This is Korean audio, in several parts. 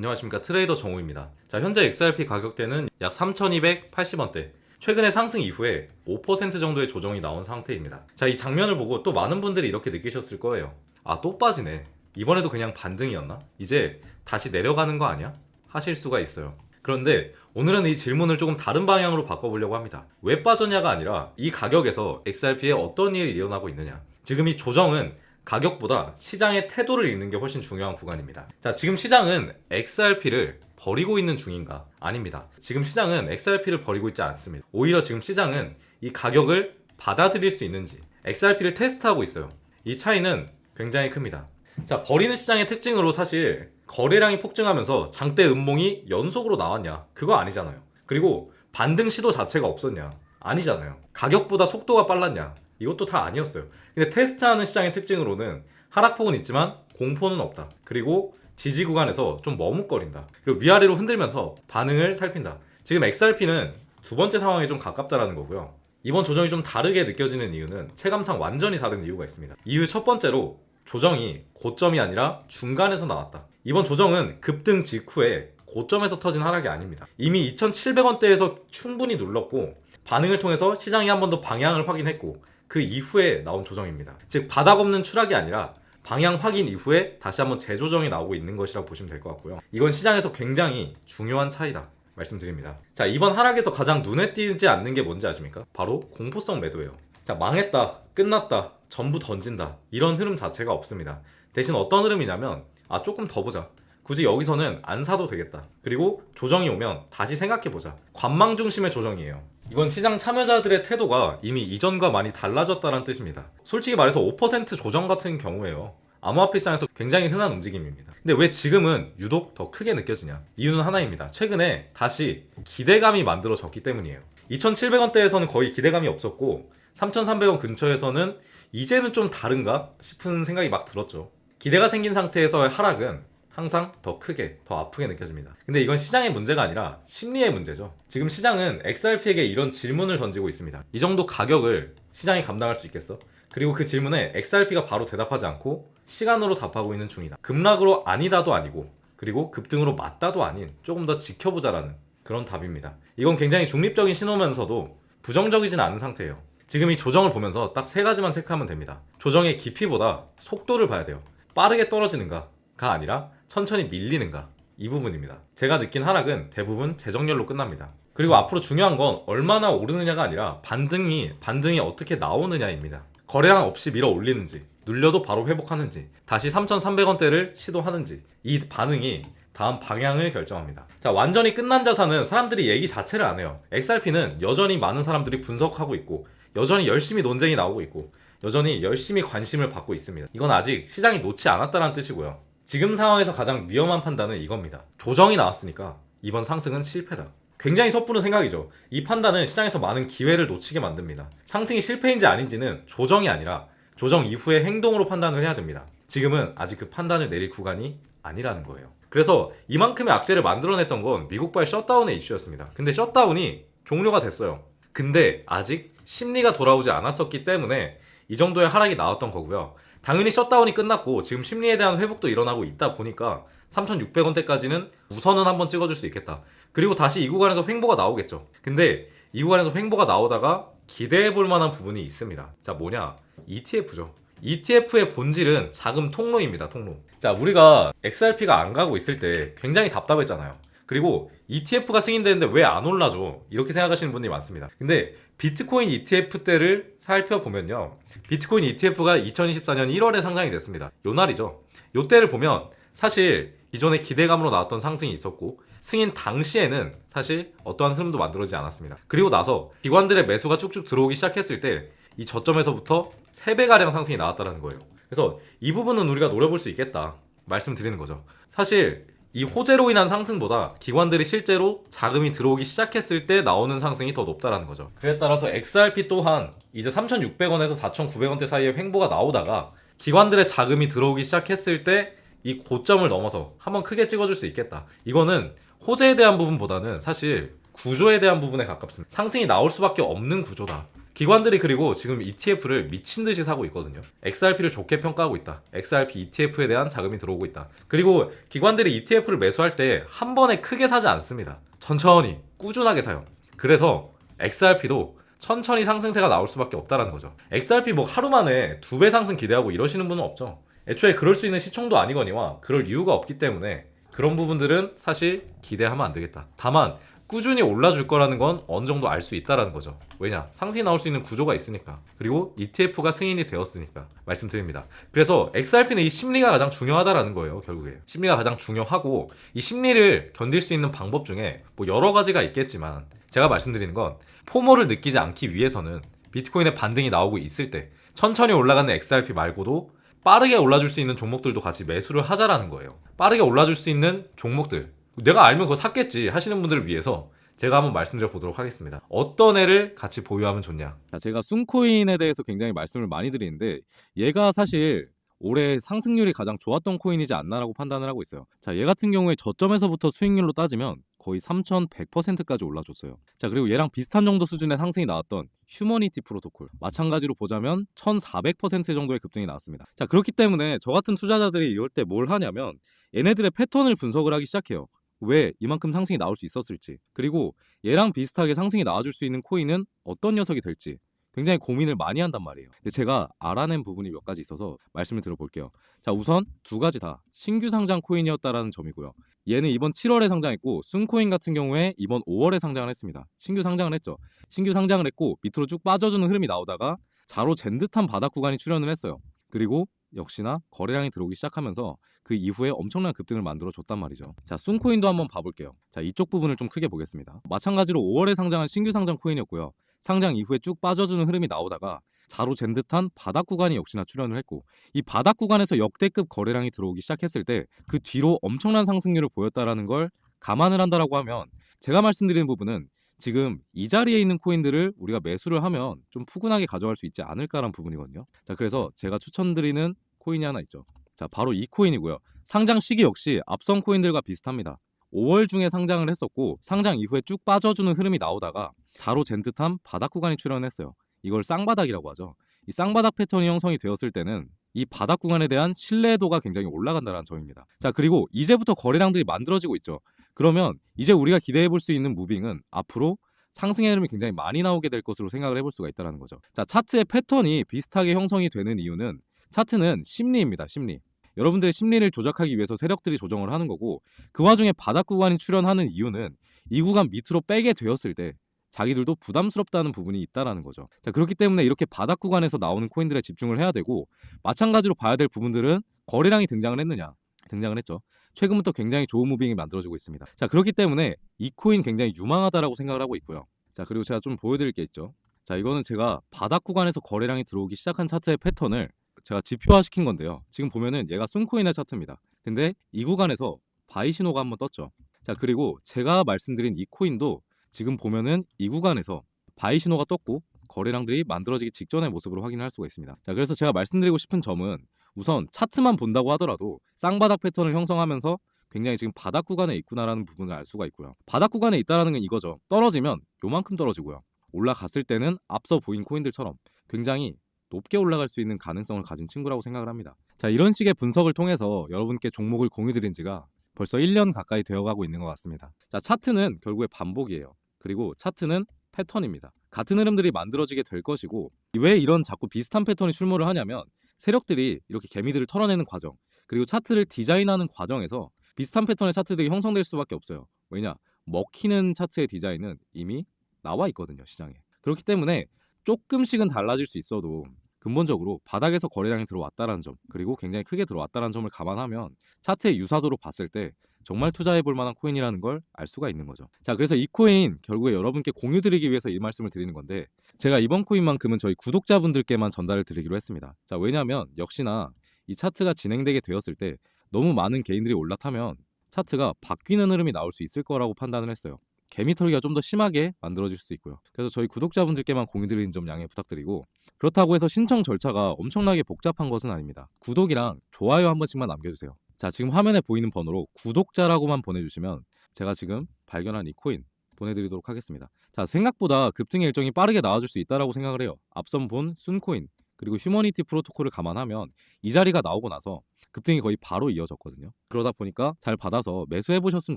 안녕하십니까, 트레이더 정우입니다. 자, 현재 XRP 가격대는 약 3,280원대. 최근에 상승 이후에 5% 정도의 조정이 나온 상태입니다. 자, 이 장면을 보고 또 많은 분들이 이렇게 느끼셨을 거예요. 아, 또 빠지네. 이번에도 그냥 반등이었나? 이제 다시 내려가는 거 아니야? 하실 수가 있어요. 그런데 오늘은 이 질문을 조금 다른 방향으로 바꿔보려고 합니다. 왜 빠졌냐가 아니라 이 가격에서 XRP에 어떤 일이 일어나고 있느냐. 지금 이 조정은 가격보다 시장의 태도를 읽는 게 훨씬 중요한 구간입니다. 자, 지금 시장은 XRP를 버리고 있는 중인가? 아닙니다. 지금 시장은 XRP를 버리고 있지 않습니다. 오히려 지금 시장은 이 가격을 받아들일 수 있는지 XRP를 테스트하고 있어요. 이 차이는 굉장히 큽니다. 자, 버리는 시장의 특징으로 사실 거래량이 폭증하면서 장대 음봉이 연속으로 나왔냐? 그거 아니잖아요. 그리고 반등 시도 자체가 없었냐? 아니잖아요. 가격보다 속도가 빨랐냐? 이것도 다 아니었어요. 근데 테스트하는 시장의 특징으로는 하락폭은 있지만 공포는 없다. 그리고 지지 구간에서 좀 머뭇거린다. 그리고 위아래로 흔들면서 반응을 살핀다. 지금 XRP는 두 번째 상황에 좀 가깝다라는 거고요. 이번 조정이 좀 다르게 느껴지는 이유는 체감상 완전히 다른 이유가 있습니다. 이유 첫 번째로 조정이 고점이 아니라 중간에서 나왔다. 이번 조정은 급등 직후에 고점에서 터진 하락이 아닙니다. 이미 2,700원대에서 충분히 눌렀고 반응을 통해서 시장이 한 번 더 방향을 확인했고 그 이후에 나온 조정입니다. 즉 바닥 없는 추락이 아니라 방향 확인 이후에 다시 한번 재조정이 나오고 있는 것이라고 보시면 될 것 같고요. 이건 시장에서 굉장히 중요한 차이다 말씀드립니다. 자, 이번 하락에서 가장 눈에 띄지 않는 게 뭔지 아십니까? 바로 공포성 매도예요. 자, 망했다, 끝났다, 전부 던진다, 이런 흐름 자체가 없습니다. 대신 어떤 흐름이냐면 조금 더 보자, 굳이 여기서는 안 사도 되겠다, 그리고 조정이 오면 다시 생각해보자, 관망 중심의 조정이에요. 이건 시장 참여자들의 태도가 이미 이전과 많이 달라졌다는 뜻입니다. 솔직히 말해서 5% 조정 같은 경우에요, 암호화폐 시장에서 굉장히 흔한 움직임입니다. 근데 왜 지금은 유독 더 크게 느껴지냐? 이유는 하나입니다. 최근에 다시 기대감이 만들어졌기 때문이에요. 2,700원대에서는 거의 기대감이 없었고 3,300원 근처에서는 이제는 좀 다른가 싶은 생각이 막 들었죠. 기대가 생긴 상태에서의 하락은 항상 더 크게, 더 아프게 느껴집니다. 근데 이건 시장의 문제가 아니라 심리의 문제죠. 지금 시장은 XRP에게 이런 질문을 던지고 있습니다. 이 정도 가격을 시장이 감당할 수 있겠어? 그리고 그 질문에 XRP가 바로 대답하지 않고 시간으로 답하고 있는 중이다. 급락으로 아니다도 아니고, 그리고 급등으로 맞다도 아닌 조금 더 지켜보자라는 그런 답입니다. 이건 굉장히 중립적인 신호면서도 부정적이진 않은 상태예요. 지금 이 조정을 보면서 딱 세 가지만 체크하면 됩니다. 조정의 깊이보다 속도를 봐야 돼요. 빠르게 떨어지는가가 아니라 천천히 밀리는가, 이 부분입니다. 제가 느낀 하락은 대부분 재정렬로 끝납니다. 그리고 앞으로 중요한 건 얼마나 오르느냐가 아니라 반등이 어떻게 나오느냐입니다. 거래량 없이 밀어 올리는지, 눌려도 바로 회복하는지, 다시 3,300원대를 시도하는지, 이 반응이 다음 방향을 결정합니다. 자, 완전히 끝난 자산은 사람들이 얘기 자체를 안 해요. XRP는 여전히 많은 사람들이 분석하고 있고, 여전히 열심히 논쟁이 나오고 있고, 여전히 열심히 관심을 받고 있습니다. 이건 아직 시장이 놓지 않았다는 뜻이고요. 지금 상황에서 가장 위험한 판단은 이겁니다. 조정이 나왔으니까 이번 상승은 실패다. 굉장히 섣부른 생각이죠. 이 판단은 시장에서 많은 기회를 놓치게 만듭니다. 상승이 실패인지 아닌지는 조정이 아니라 조정 이후의 행동으로 판단을 해야 됩니다. 지금은 아직 그 판단을 내릴 구간이 아니라는 거예요. 그래서 이만큼의 악재를 만들어냈던 건 미국발 셧다운의 이슈였습니다. 근데 셧다운이 종료가 됐어요. 근데 아직 심리가 돌아오지 않았었기 때문에 이 정도의 하락이 나왔던 거고요. 당연히 셧다운이 끝났고 지금 심리에 대한 회복도 일어나고 있다 보니까 3,600원대까지는 우선은 한번 찍어줄 수 있겠다. 그리고 다시 이 구간에서 횡보가 나오겠죠. 근데 이 구간에서 횡보가 나오다가 기대해볼 만한 부분이 있습니다. 자, 뭐냐? ETF죠. ETF의 본질은 자금 통로입니다. 통로. 자, 우리가 XRP가 안 가고 있을 때 굉장히 답답했잖아요. 그리고 ETF가 승인되는데 왜 안 올라줘? 이렇게 생각하시는 분들이 많습니다. 근데 비트코인 ETF 때를 살펴보면요, 비트코인 ETF가 2024년 1월에 상장이 됐습니다. 요 날이죠. 요 때를 보면 사실 기존의 기대감으로 나왔던 상승이 있었고 승인 당시에는 사실 어떠한 흐름도 만들어지지 않았습니다. 그리고 나서 기관들의 매수가 쭉쭉 들어오기 시작했을 때 이 저점에서부터 3배가량 상승이 나왔다는 거예요. 그래서 이 부분은 우리가 노려볼 수 있겠다 말씀드리는 거죠. 사실 이 호재로 인한 상승보다 기관들이 실제로 자금이 들어오기 시작했을 때 나오는 상승이 더 높다는 거죠. 그에 따라서 XRP 또한 이제 3,600원에서 4,900원대 사이에 횡보가 나오다가 기관들의 자금이 들어오기 시작했을 때 이 고점을 넘어서 한번 크게 찍어줄 수 있겠다. 이거는 호재에 대한 부분보다는 사실 구조에 대한 부분에 가깝습니다. 상승이 나올 수밖에 없는 구조다. 기관들이 그리고 지금 ETF를 미친 듯이 사고 있거든요. XRP를 좋게 평가하고 있다. XRP ETF에 대한 자금이 들어오고 있다. 그리고 기관들이 ETF를 매수할 때 한 번에 크게 사지 않습니다. 천천히 꾸준하게 사요. 그래서 XRP도 천천히 상승세가 나올 수밖에 없다라는 거죠. XRP 뭐 하루 만에 2배 상승 기대하고 이러시는 분은 없죠. 애초에 그럴 수 있는 시총도 아니거니와 그럴 이유가 없기 때문에 그런 부분들은 사실 기대하면 안 되겠다. 다만 꾸준히 올라줄 거라는 건 어느 정도 알 수 있다라는 거죠. 왜냐? 상승이 나올 수 있는 구조가 있으니까. 그리고 ETF가 승인이 되었으니까 말씀드립니다. 그래서 XRP는 이 심리가 가장 중요하다라는 거예요. 결국에 심리가 가장 중요하고 이 심리를 견딜 수 있는 방법 중에 뭐 여러 가지가 있겠지만 제가 말씀드리는 건 포모를 느끼지 않기 위해서는 비트코인의 반등이 나오고 있을 때 천천히 올라가는 XRP 말고도 빠르게 올라줄 수 있는 종목들도 같이 매수를 하자라는 거예요. 빠르게 올라줄 수 있는 종목들, 내가 알면 그거 샀겠지 하시는 분들을 위해서 제가 한번 말씀드려 보도록 하겠습니다. 어떤 애를 같이 보유하면 좋냐? 자, 제가 순코인에 대해서 굉장히 말씀을 많이 드리는데 얘가 사실 올해 상승률이 가장 좋았던 코인이지 않나라고 판단을 하고 있어요. 자, 얘 같은 경우에 저점에서부터 수익률로 따지면 거의 3,100%까지 올라줬어요. 자, 그리고 얘랑 비슷한 정도 수준의 상승이 나왔던 휴머니티 프로토콜 마찬가지로 보자면 1,400% 정도의 급등이 나왔습니다. 자, 그렇기 때문에 저 같은 투자자들이 이럴 때 뭘 하냐면 얘네들의 패턴을 분석을 하기 시작해요. 왜 이만큼 상승이 나올 수 있었을지, 그리고 얘랑 비슷하게 상승이 나와줄 수 있는 코인은 어떤 녀석이 될지 굉장히 고민을 많이 한단 말이에요. 근데 제가 알아낸 부분이 몇 가지 있어서 말씀을 드려볼게요. 자, 우선 두 가지 다 신규 상장 코인이었다라는 점이고요. 얘는 이번 7월에 상장했고 순코인 같은 경우에 이번 5월에 상장을 했습니다. 신규 상장을 했죠. 신규 상장을 했고 밑으로 쭉 빠져주는 흐름이 나오다가 자로 잰 듯한 바닥 구간이 출현을 했어요. 그리고 역시나 거래량이 들어오기 시작하면서 그 이후에 엄청난 급등을 만들어 줬단 말이죠. 자, 순코인도 한번 봐볼게요. 자, 이쪽 부분을 좀 크게 보겠습니다. 마찬가지로 5월에 상장한 신규 상장 코인이었고요. 상장 이후에 쭉 빠져주는 흐름이 나오다가 자로 잰 듯한 바닥 구간이 역시나 출현을 했고, 이 바닥 구간에서 역대급 거래량이 들어오기 시작했을 때 그 뒤로 엄청난 상승률을 보였다라는 걸 감안을 한다라고 하면 제가 말씀드리는 부분은 지금 이 자리에 있는 코인들을 우리가 매수를 하면 좀 푸근하게 가져갈 수 있지 않을까라는 부분이거든요. 자, 그래서 제가 추천드리는 코인이 하나 있죠. 자, 바로 이 코인이고요. 상장 시기 역시 앞선 코인들과 비슷합니다. 5월 중에 상장을 했었고 상장 이후에 쭉 빠져주는 흐름이 나오다가 자로 잰 듯한 바닥 구간이 출현했어요. 이걸 쌍바닥이라고 하죠. 이 쌍바닥 패턴이 형성이 되었을 때는 이 바닥 구간에 대한 신뢰도가 굉장히 올라간다는 점입니다. 자, 그리고 이제부터 거래량들이 만들어지고 있죠. 그러면 이제 우리가 기대해 볼 수 있는 무빙은 앞으로 상승의 흐름이 굉장히 많이 나오게 될 것으로 생각을 해볼 수가 있다는 거죠. 자, 차트의 패턴이 비슷하게 형성이 되는 이유는 차트는 심리입니다. 심리. 여러분들의 심리를 조작하기 위해서 세력들이 조정을 하는 거고, 그 와중에 바닥 구간이 출현하는 이유는 이 구간 밑으로 빼게 되었을 때 자기들도 부담스럽다는 부분이 있다라는 거죠. 자, 그렇기 때문에 이렇게 바닥 구간에서 나오는 코인들에 집중을 해야 되고, 마찬가지로 봐야 될 부분들은 거래량이 등장을 했느냐. 등장을 했죠. 최근부터 굉장히 좋은 무빙이 만들어지고 있습니다. 자, 그렇기 때문에 이 코인 굉장히 유망하다라고 생각을 하고 있고요. 자, 그리고 제가 좀 보여드릴 게 있죠. 자, 이거는 제가 바닥 구간에서 거래량이 들어오기 시작한 차트의 패턴을 제가 지표화시킨 건데요. 지금 보면은 얘가 순코인의 차트입니다. 근데 이 구간에서 바이 신호가 한번 떴죠. 자, 그리고 제가 말씀드린 이 코인도 지금 보면은 이 구간에서 바이 신호가 떴고 거래량들이 만들어지기 직전의 모습으로 확인을 할 수가 있습니다. 자, 그래서 제가 말씀드리고 싶은 점은 우선 차트만 본다고 하더라도 쌍바닥 패턴을 형성하면서 굉장히 지금 바닥 구간에 있구나라는 부분을 알 수가 있고요. 바닥 구간에 있다라는 건 이거죠. 떨어지면 요만큼 떨어지고요. 올라갔을 때는 앞서 보인 코인들처럼 굉장히 높게 올라갈 수 있는 가능성을 가진 친구라고 생각을 합니다. 자, 이런 식의 분석을 통해서 여러분께 종목을 공유드린 지가 벌써 1년 가까이 되어가고 있는 것 같습니다. 자, 차트는 결국에 반복이에요. 그리고 차트는 패턴입니다. 같은 흐름들이 만들어지게 될 것이고, 왜 이런 자꾸 비슷한 패턴이 출몰을 하냐면 세력들이 이렇게 개미들을 털어내는 과정, 그리고 차트를 디자인하는 과정에서 비슷한 패턴의 차트들이 형성될 수밖에 없어요. 왜냐? 먹히는 차트의 디자인은 이미 나와 있거든요, 시장에. 그렇기 때문에 조금씩은 달라질 수 있어도 근본적으로 바닥에서 거래량이 들어왔다는 점, 그리고 굉장히 크게 들어왔다는 점을 감안하면 차트의 유사도로 봤을 때 정말 투자해 볼 만한 코인이라는 걸 알 수가 있는 거죠. 자, 그래서 이 코인 결국에 여러분께 공유 드리기 위해서 이 말씀을 드리는 건데, 제가 이번 코인만큼은 저희 구독자분들께만 전달을 드리기로 했습니다. 자, 왜냐하면 역시나 이 차트가 진행되게 되었을 때 너무 많은 개인들이 올라타면 차트가 바뀌는 흐름이 나올 수 있을 거라고 판단을 했어요. 개미 털기가 좀 더 심하게 만들어질 수도 있고요. 그래서 저희 구독자분들께만 공유드리는 점 양해 부탁드리고, 그렇다고 해서 신청 절차가 엄청나게 복잡한 것은 아닙니다. 구독이랑 좋아요 한 번씩만 남겨주세요. 자, 지금 화면에 보이는 번호로 구독자라고만 보내주시면 제가 지금 발견한 이 코인 보내드리도록 하겠습니다. 자, 자, 생각보다 급등의 일정이 빠르게 나와줄 수 있다라고 생각을 해요. 앞선 본 순코인 그리고 휴머니티 프로토콜을 감안하면 이 자리가 나오고 나서 급등이 거의 바로 이어졌거든요. 그러다 보니까 잘 받아서 매수해 보셨으면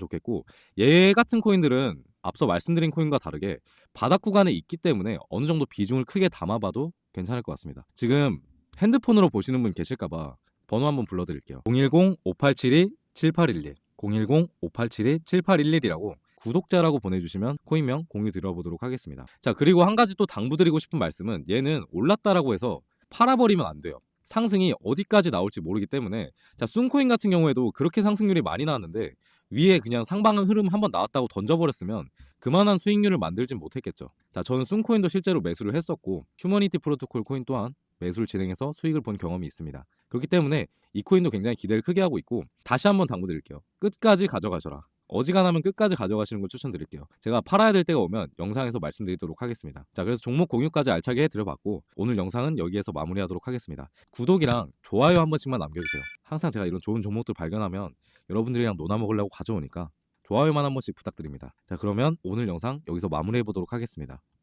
좋겠고, 얘 같은 코인들은 앞서 말씀드린 코인과 다르게 바닥 구간에 있기 때문에 어느 정도 비중을 크게 담아봐도 괜찮을 것 같습니다. 지금 핸드폰으로 보시는 분 계실까봐 번호 한번 불러드릴게요. 010-5872-7811 010-5872-7811이라고 구독자라고 보내주시면 코인명 공유 드려보도록 하겠습니다. 자, 그리고 한 가지 또 당부드리고 싶은 말씀은, 얘는 올랐다라고 해서 팔아버리면 안 돼요. 상승이 어디까지 나올지 모르기 때문에. 자, 순코인 같은 경우에도 그렇게 상승률이 많이 나왔는데 위에 그냥 상방은 흐름 한번 나왔다고 던져버렸으면 그만한 수익률을 만들진 못했겠죠. 자, 저는 순코인도 실제로 매수를 했었고 휴머니티 프로토콜 코인 또한 매수를 진행해서 수익을 본 경험이 있습니다. 그렇기 때문에 이 코인도 굉장히 기대를 크게 하고 있고, 다시 한번 당부드릴게요. 끝까지 가져가셔라. 어지간하면 끝까지 가져가시는 걸 추천드릴게요. 제가 팔아야 될 때가 오면 영상에서 말씀드리도록 하겠습니다. 자, 그래서 종목 공유까지 알차게 해드려봤고 오늘 영상은 여기에서 마무리하도록 하겠습니다. 구독이랑 좋아요 한 번씩만 남겨주세요. 항상 제가 이런 좋은 종목들 발견하면 여러분들이랑 놀아 먹으려고 가져오니까 좋아요만 한 번씩 부탁드립니다. 자, 그러면 오늘 영상 여기서 마무리해보도록 하겠습니다.